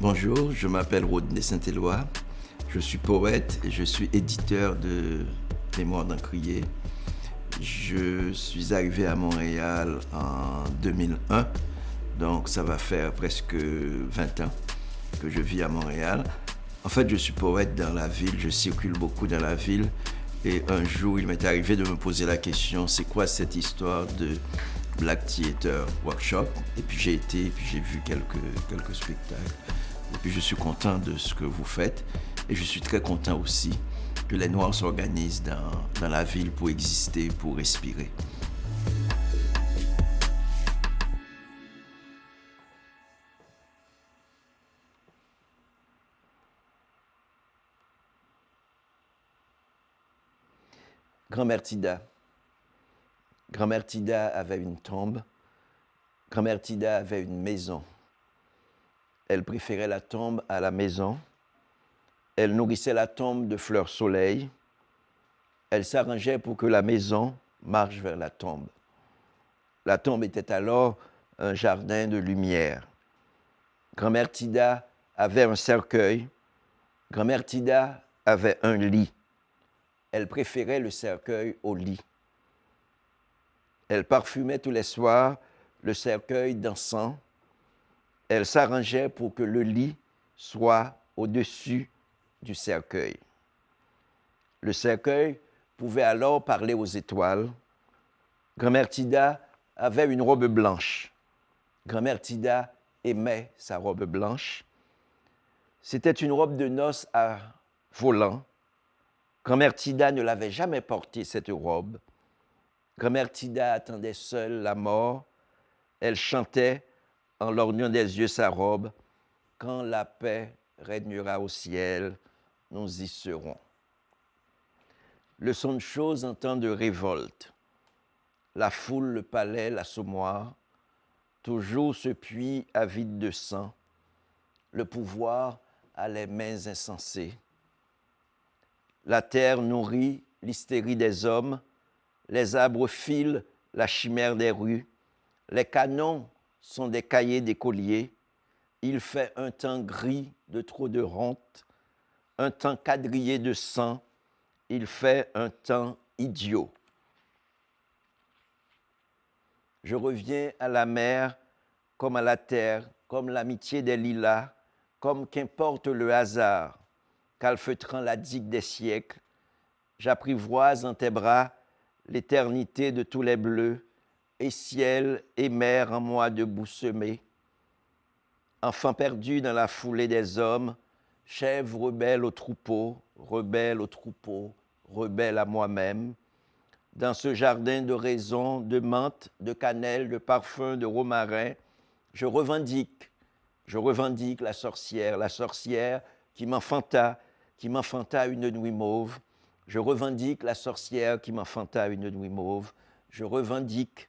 Bonjour, je m'appelle Rodney Saint-Éloi, je suis poète et je suis éditeur de Mémoires d'un crier. Je suis arrivé à Montréal en 2001, donc ça va faire presque 20 ans que je vis à Montréal. En fait, je suis poète dans la ville, je circule beaucoup dans la ville et un jour, il m'est arrivé de me poser la question, c'est quoi cette histoire de Black Theatre Workshop? Et puis j'ai été, et puis j'ai vu quelques spectacles. Et puis je suis content de ce que vous faites et je suis très content aussi que les Noirs s'organisent dans la ville pour exister, pour respirer. Grand-mère Tida. Grand-mère Tida avait une tombe. Grand-mère Tida avait une maison. Elle préférait la tombe à la maison. Elle nourrissait la tombe de fleurs soleil. Elle s'arrangeait pour que la maison marche vers la tombe. La tombe était alors un jardin de lumière. Grand-mère Tida avait un cercueil. Grand-mère Tida avait un lit. Elle préférait le cercueil au lit. Elle parfumait tous les soirs le cercueil d'encens. Elle s'arrangeait pour que le lit soit au-dessus du cercueil. Le cercueil pouvait alors parler aux étoiles. Grand-mère Tida avait une robe blanche. Grand-mère Tida aimait sa robe blanche. C'était une robe de noces à volants. Grand-mère Tida ne l'avait jamais portée, cette robe. Grand-mère Tida attendait seule la mort. Elle chantait en lorgnant des yeux sa robe. Quand la paix régnera au ciel, nous y serons. Le son de choses en temps de révolte. La foule, le palais, l'assommoir. Toujours ce puits avide de sang. Le pouvoir a les mains insensées. La terre nourrit l'hystérie des hommes. Les arbres filent la chimère des rues. Les canons sont des cahiers d'écoliers. Il fait un temps gris de trop de honte, un temps quadrillé de sang. Il fait un temps idiot. Je reviens à la mer comme à la terre, comme l'amitié des lilas, comme qu'importe le hasard, calfeutrant la digue des siècles. J'apprivoise en tes bras l'éternité de tous les bleus, et ciel et mer en moi debout semés. Enfant perdu dans la foulée des hommes, chèvre rebelle au troupeau, rebelle à moi-même. Dans ce jardin de raison, de menthe, de cannelle, de parfum, de romarin, je revendique la sorcière qui m'enfanta une nuit mauve. Je revendique la sorcière qui m'enfanta une nuit mauve. Je revendique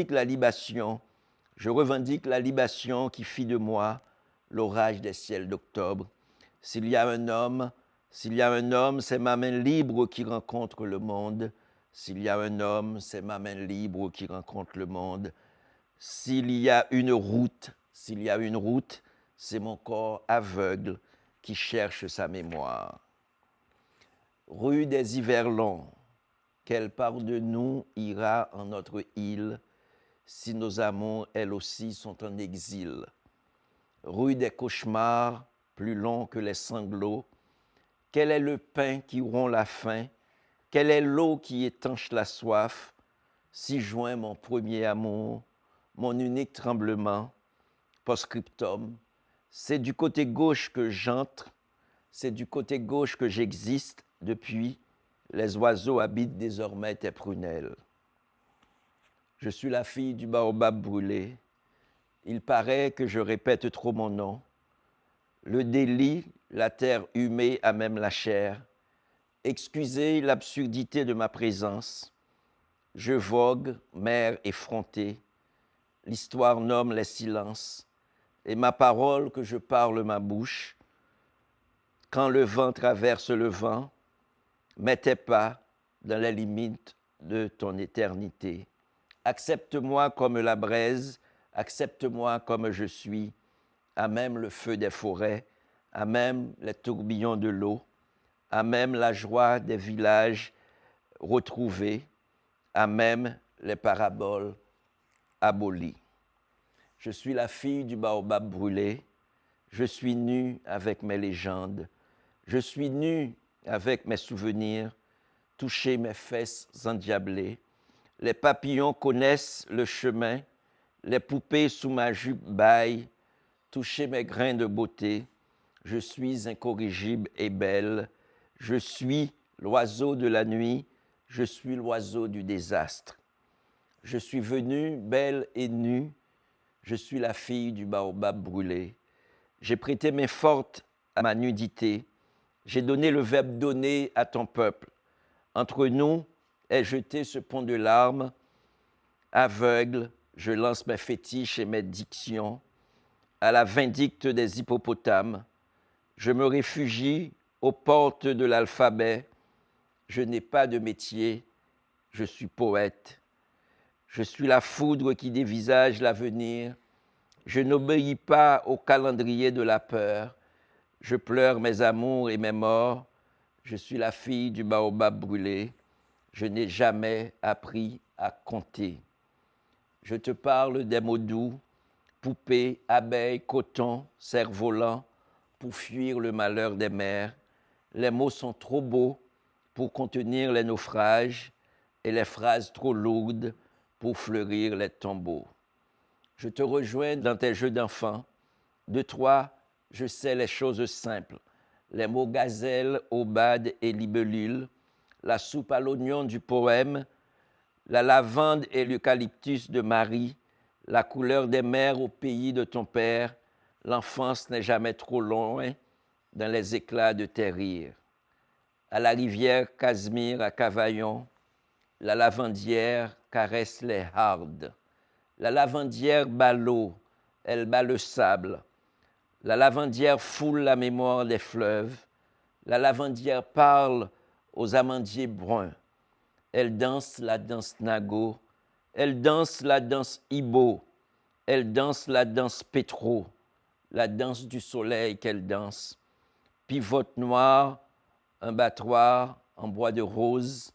la libation. Je revendique la libation qui fit de moi l'orage des ciels d'octobre. S'il y a un homme, c'est ma main libre qui rencontre le monde. S'il y a un homme, c'est ma main libre qui rencontre le monde. S'il y a une route, c'est mon corps aveugle qui cherche sa mémoire. Rue des hivers longs, quelle part de nous ira en notre île si nos amours, elles aussi, sont en exil? Rue des cauchemars, plus longs que les sanglots, quel est le pain qui rompt la faim? Quelle est l'eau qui étanche la soif? Si joint mon premier amour, mon unique tremblement, post-scriptum, c'est du côté gauche que j'entre, c'est du côté gauche que j'existe depuis. Les oiseaux habitent désormais tes prunelles. Je suis la fille du baobab brûlé. Il paraît que je répète trop mon nom. Le délit, la terre humée à même la chair. Excusez l'absurdité de ma présence. Je vogue, mer effrontée. L'histoire nomme les silences. Et ma parole que je parle ma bouche. Quand le vent traverse le vent, mets tes pas dans les limites de ton éternité. Accepte-moi comme la braise, accepte-moi comme je suis. à même le feu des forêts, à même les tourbillons de l'eau, à même la joie des villages retrouvés, à même les paraboles abolies. Je suis la fille du baobab brûlé, je suis nue avec mes légendes, je suis nue avec mes souvenirs, toucher mes fesses endiablées. Les papillons connaissent le chemin, les poupées sous ma jupe bâillent, toucher mes grains de beauté. Je suis incorrigible et belle, je suis l'oiseau de la nuit, je suis l'oiseau du désastre. Je suis venue belle et nue, je suis la fille du baobab brûlé. J'ai prêté main forte à ma nudité, j'ai donné le verbe donner à ton peuple. Entre nous est jeté ce pont de larmes. Aveugle, je lance mes fétiches et mes dictions à la vindicte des hippopotames. Je me réfugie aux portes de l'alphabet. Je n'ai pas de métier, je suis poète. Je suis la foudre qui dévisage l'avenir. Je n'obéis pas au calendrier de la peur. Je pleure mes amours et mes morts. Je suis la fille du baobab brûlé. Je n'ai jamais appris à compter. Je te parle des mots doux, poupée, abeille, coton, cerf-volant, pour fuir le malheur des mers. Les mots sont trop beaux pour contenir les naufrages et les phrases trop lourdes pour fleurir les tombeaux. Je te rejoins dans tes jeux d'enfants. De toi, je sais les choses simples. Les mots gazelle, aubade et libellule, la soupe à l'oignon du poème, la lavande et l'eucalyptus de Marie, la couleur des mers au pays de ton père, l'enfance n'est jamais trop loin dans les éclats de tes rires. À la rivière Casimir à Cavaillon, la lavandière caresse les hardes. La lavandière bat l'eau, elle bat le sable. La lavandière foule la mémoire des fleuves. La lavandière parle aux amandiers bruns. Elle danse la danse nago. Elle danse la danse ibo. Elle danse la danse pétro. La danse du soleil qu'elle danse. Pivote noire, un battoir en bois de rose.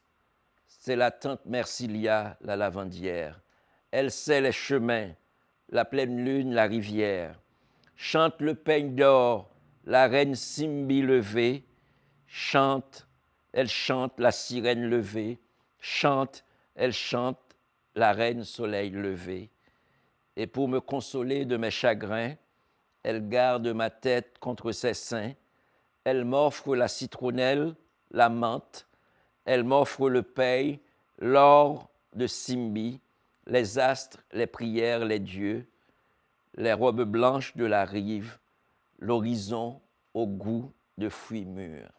C'est la tante Mercilia, la lavandière. Elle sait les chemins, la pleine lune, la rivière. Chante le peigne d'or, la reine Simbi levée. Chante, elle chante la sirène levée. Chante, elle chante la reine soleil levé. Et pour me consoler de mes chagrins, elle garde ma tête contre ses seins. Elle m'offre la citronnelle, la menthe. Elle m'offre le paille, l'or de Simbi, les astres, les prières, les dieux, les robes blanches de la rive, l'horizon au goût de fruits mûrs.